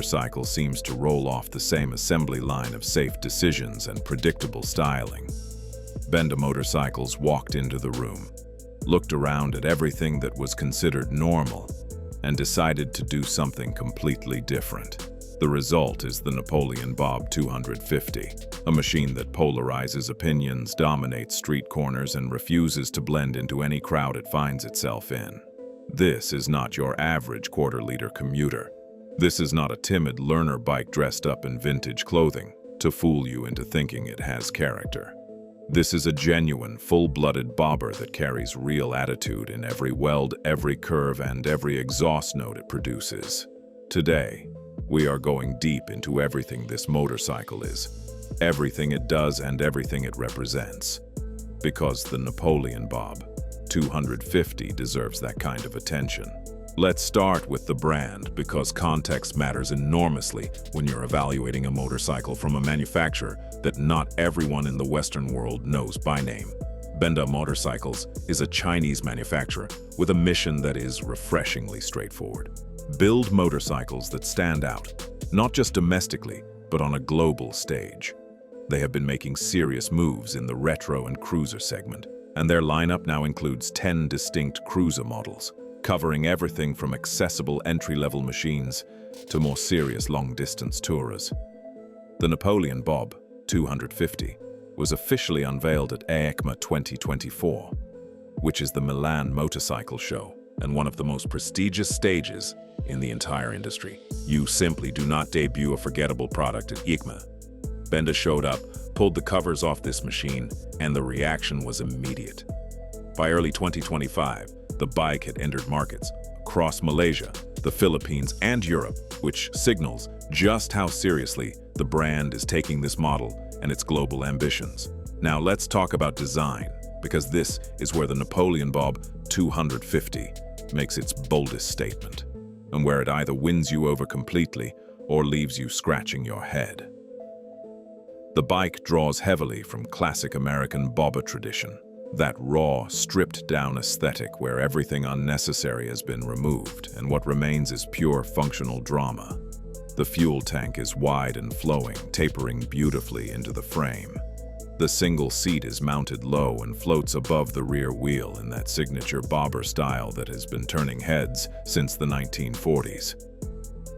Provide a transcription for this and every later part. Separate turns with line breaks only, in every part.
motorcycle seems to roll off the same assembly line of safe decisions and predictable styling. Benda Motorcycles walked into the room, looked around at everything that was considered normal, and decided to do something completely different. The result is the NapoleonBob 250, a machine that polarizes opinions, dominates street corners, and refuses to blend into any crowd it finds itself in. This is not your average quarter-liter commuter. This is not a timid learner bike dressed up in vintage clothing to fool you into thinking it has character. This is a genuine, full-blooded bobber that carries real attitude in every weld, every curve, and every exhaust note it produces. Today, we are going deep into everything this motorcycle is, everything it does and everything it represents. Because the NapoleonBob 250 deserves that kind of attention. Let's start with the brand, because context matters enormously when you're evaluating a motorcycle from a manufacturer that not everyone in the Western world knows by name. Benda Motorcycles is a Chinese manufacturer with a mission that is refreshingly straightforward. Build motorcycles that stand out, not just domestically, but on a global stage. They have been making serious moves in the retro and cruiser segment, and their lineup now includes 10 distinct cruiser models, covering everything from accessible entry-level machines to more serious long-distance tourers. The NapoleonBob 250 was officially unveiled at EICMA 2024, which is the Milan motorcycle show and one of the most prestigious stages in the entire industry. You simply do not debut a forgettable product at EICMA. Benda showed up, pulled the covers off this machine, and the reaction was immediate. By early 2025, the bike had entered markets across Malaysia, the Philippines, and Europe, which signals just how seriously the brand is taking this model and its global ambitions. Now let's talk about design, because this is where the NapoleonBob 250 makes its boldest statement, and where it either wins you over completely or leaves you scratching your head. The bike draws heavily from classic American bobber tradition, that raw, stripped-down aesthetic where everything unnecessary has been removed and what remains is pure functional drama. The fuel tank is wide and flowing, tapering beautifully into the frame. The single seat is mounted low and floats above the rear wheel in that signature bobber style that has been turning heads since the 1940s.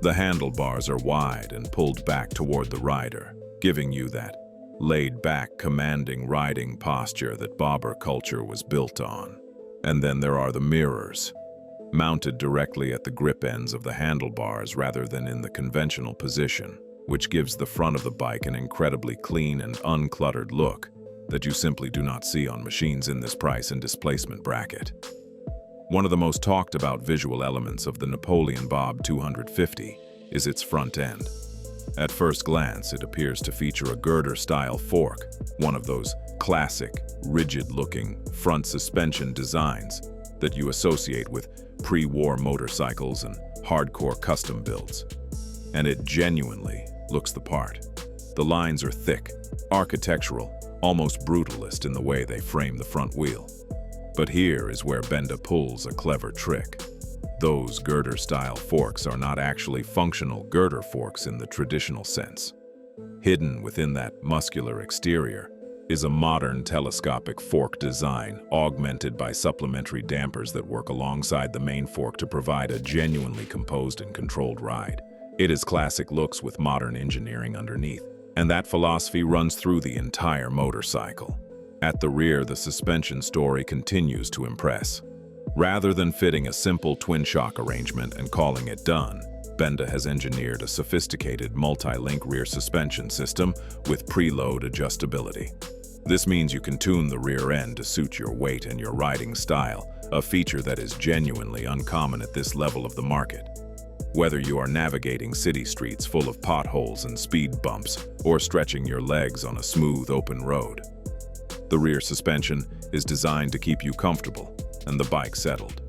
The handlebars are wide and pulled back toward the rider, giving you that laid-back, commanding riding posture that bobber culture was built on. And then there are the mirrors, mounted directly at the grip ends of the handlebars rather than in the conventional position, which gives the front of the bike an incredibly clean and uncluttered look that you simply do not see on machines in this price and displacement bracket. One of the most talked about visual elements of the NapoleonBob 250 is its front end. At first glance, it appears to feature a girder-style fork, one of those classic, rigid-looking front suspension designs that you associate with pre-war motorcycles and hardcore custom builds. And it genuinely looks the part. The lines are thick, architectural, almost brutalist in the way they frame the front wheel. But here is where Benda pulls a clever trick. Those girder-style forks are not actually functional girder forks in the traditional sense. Hidden within that muscular exterior is a modern telescopic fork design, augmented by supplementary dampers that work alongside the main fork to provide a genuinely composed and controlled ride. It is classic looks with modern engineering underneath, and that philosophy runs through the entire motorcycle. At the rear, the suspension story continues to impress. Rather than fitting a simple twin-shock arrangement and calling it done, Benda has engineered a sophisticated multi-link rear suspension system with preload adjustability. This means you can tune the rear end to suit your weight and your riding style, a feature that is genuinely uncommon at this level of the market. Whether you are navigating city streets full of potholes and speed bumps, or stretching your legs on a smooth open road, the rear suspension is designed to keep you comfortable and the bike settled.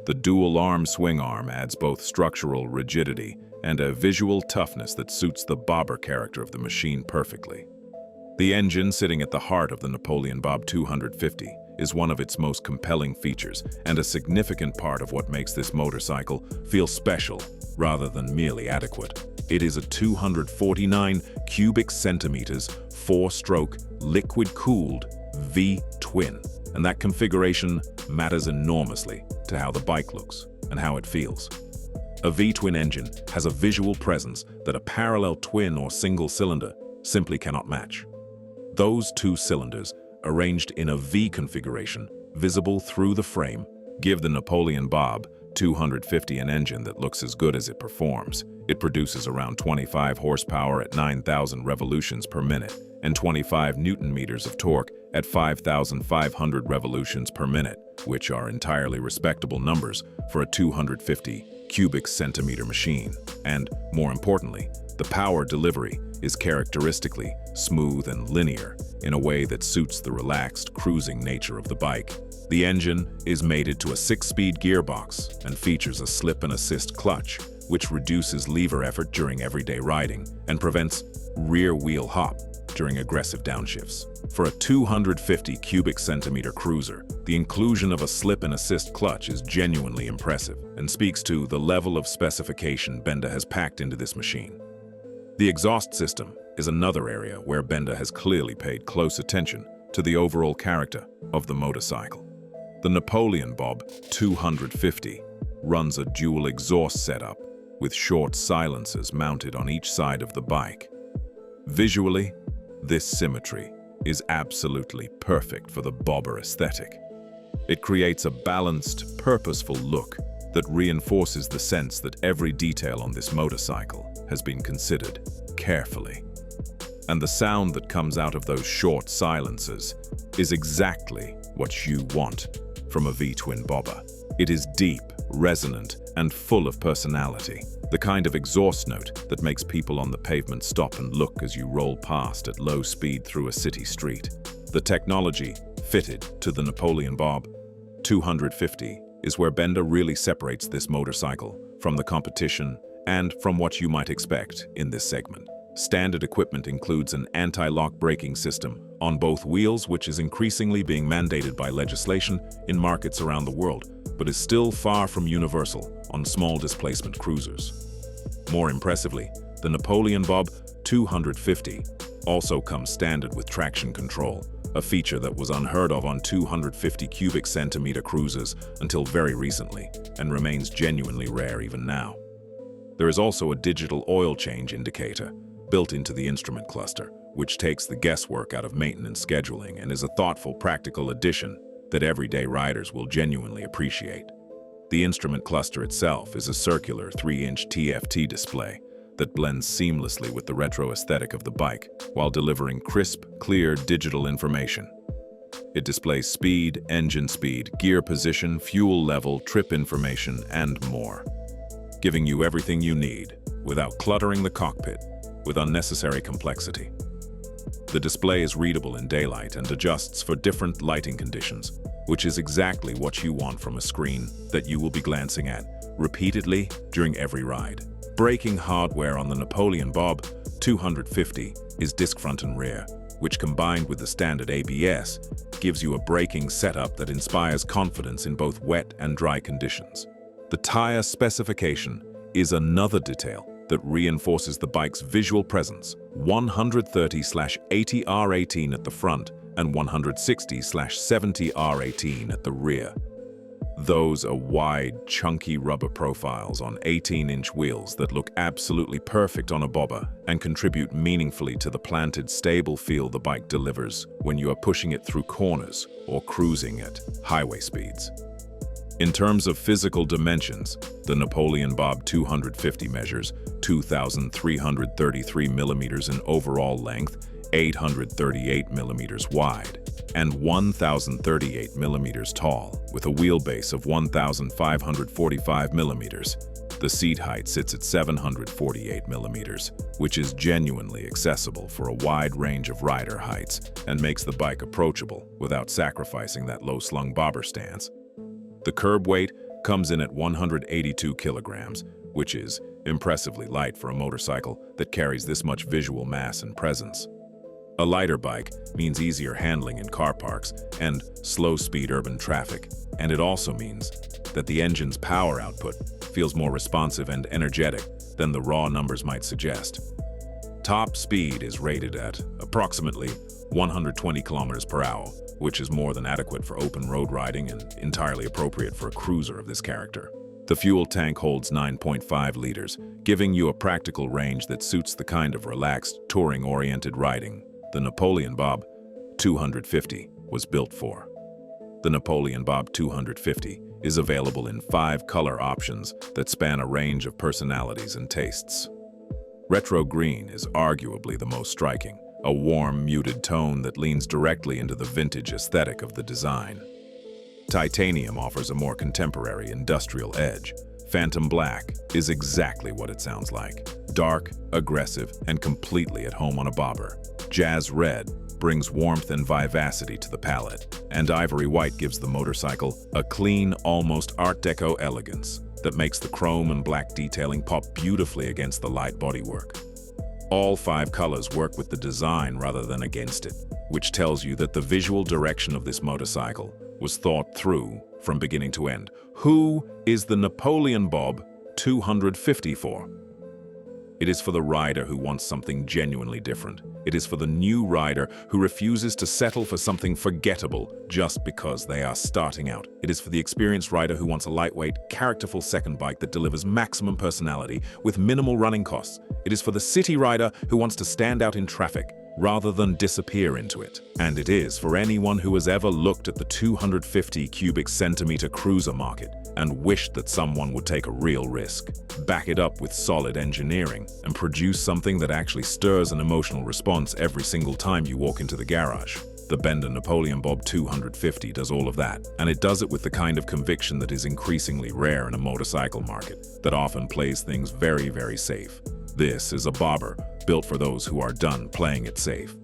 The dual-arm swing arm adds both structural rigidity and a visual toughness that suits the bobber character of the machine perfectly. The engine sitting at the heart of the NapoleonBob 250 is one of its most compelling features and a significant part of what makes this motorcycle feel special rather than merely adequate. It is a 249 cubic centimeters, 4-stroke, liquid-cooled V-twin, and that configuration matters enormously to how the bike looks and how it feels. A V-twin engine has a visual presence that a parallel twin or single cylinder simply cannot match. Those two cylinders, arranged in a V configuration, visible through the frame, give the NapoleonBob 250 an engine that looks as good as it performs. It produces around 25 horsepower at 9,000 revolutions per minute and 25 newton-meters of torque at 5,500 revolutions per minute, which are entirely respectable numbers for a 250 cubic centimeter machine. And, more importantly, the power delivery is characteristically smooth and linear in a way that suits the relaxed, cruising nature of the bike. The engine is mated to a 6-speed gearbox and features a slip-and-assist clutch, which reduces lever effort during everyday riding and prevents rear-wheel hop during aggressive downshifts. For a 250 cubic centimeter cruiser, the inclusion of a slip-and-assist clutch is genuinely impressive and speaks to the level of specification Benda has packed into this machine. The exhaust system is another area where Benda has clearly paid close attention to the overall character of the motorcycle. The NapoleonBob 250 runs a dual exhaust setup with short silencers mounted on each side of the bike. Visually, this symmetry is absolutely perfect for the bobber aesthetic. It creates a balanced, purposeful look that reinforces the sense that every detail on this motorcycle has been considered carefully. And the sound that comes out of those short silencers is exactly what you want from a V-twin bobber. It is deep, resonant, and full of personality, the kind of exhaust note that makes people on the pavement stop and look as you roll past at low speed through a city street. The technology fitted to the NapoleonBob 250 is where Benda really separates this motorcycle from the competition and from what you might expect in this segment. Standard equipment includes an anti-lock braking system on both wheels, which is increasingly being mandated by legislation in markets around the world, but is still far from universal on small displacement cruisers. More impressively, the NapoleonBob 250 also comes standard with traction control, a feature that was unheard of on 250 cubic centimeter cruisers until very recently and remains genuinely rare even now. There is also a digital oil change indicator built into the instrument cluster, which takes the guesswork out of maintenance scheduling and is a thoughtful, practical addition that everyday riders will genuinely appreciate. The instrument cluster itself is a circular 3-inch TFT display that blends seamlessly with the retro aesthetic of the bike while delivering crisp, clear digital information. It displays speed, engine speed, gear position, fuel level, trip information, and more, giving you everything you need without cluttering the cockpit with unnecessary complexity. The display is readable in daylight and adjusts for different lighting conditions, which is exactly what you want from a screen that you will be glancing at repeatedly during every ride. Braking hardware on the NapoleonBob 250 is disc front and rear, which combined with the standard ABS gives you a braking setup that inspires confidence in both wet and dry conditions. The tire specification is another detail that reinforces the bike's visual presence: 130/80R18 at the front and 160/70R18 at the rear. Those are wide, chunky rubber profiles on 18-inch wheels that look absolutely perfect on a bobber and contribute meaningfully to the planted, stable feel the bike delivers when you are pushing it through corners or cruising at highway speeds. In terms of physical dimensions, the NapoleonBob 250 measures 2,333 millimeters in overall length, 838 millimeters wide, and 1,038 millimeters tall, with a wheelbase of 1,545 millimeters. The seat height sits at 748 millimeters, which is genuinely accessible for a wide range of rider heights and makes the bike approachable without sacrificing that low-slung bobber stance. The curb weight comes in at 182 kilograms, which is impressively light for a motorcycle that carries this much visual mass and presence. A lighter bike means easier handling in car parks and slow-speed urban traffic, and it also means that the engine's power output feels more responsive and energetic than the raw numbers might suggest. Top speed is rated at approximately 120 kilometers per hour, which is more than adequate for open road riding and entirely appropriate for a cruiser of this character. The fuel tank holds 9.5 liters, giving you a practical range that suits the kind of relaxed, touring-oriented riding the NapoleonBob 250 was built for. The NapoleonBob 250 is available in 5 color options that span a range of personalities and tastes. Retro green is arguably the most striking, a warm, muted tone that leans directly into the vintage aesthetic of the design. Titanium offers a more contemporary industrial edge. Phantom black is exactly what it sounds like. Dark, aggressive, and completely at home on a bobber. Jazz red brings warmth and vivacity to the palette, and ivory white gives the motorcycle a clean, almost Art Deco elegance that makes the chrome and black detailing pop beautifully against the light bodywork. All 5 colors work with the design rather than against it, which tells you that the visual direction of this motorcycle was thought through from beginning to end. Who is the NapoleonBob 250 for? It is for the rider who wants something genuinely different. It is for the new rider who refuses to settle for something forgettable just because they are starting out. It is for the experienced rider who wants a lightweight, characterful second bike that delivers maximum personality with minimal running costs. It is for the city rider who wants to stand out in traffic rather than disappear into it. And it is for anyone who has ever looked at the 250 cubic centimeter cruiser market and wished that someone would take a real risk, back it up with solid engineering, and produce something that actually stirs an emotional response every single time you walk into the garage. The Benda NapoleonBob 250 does all of that, and it does it with the kind of conviction that is increasingly rare in a motorcycle market that often plays things very, very safe. This is a bobber built for those who are done playing it safe.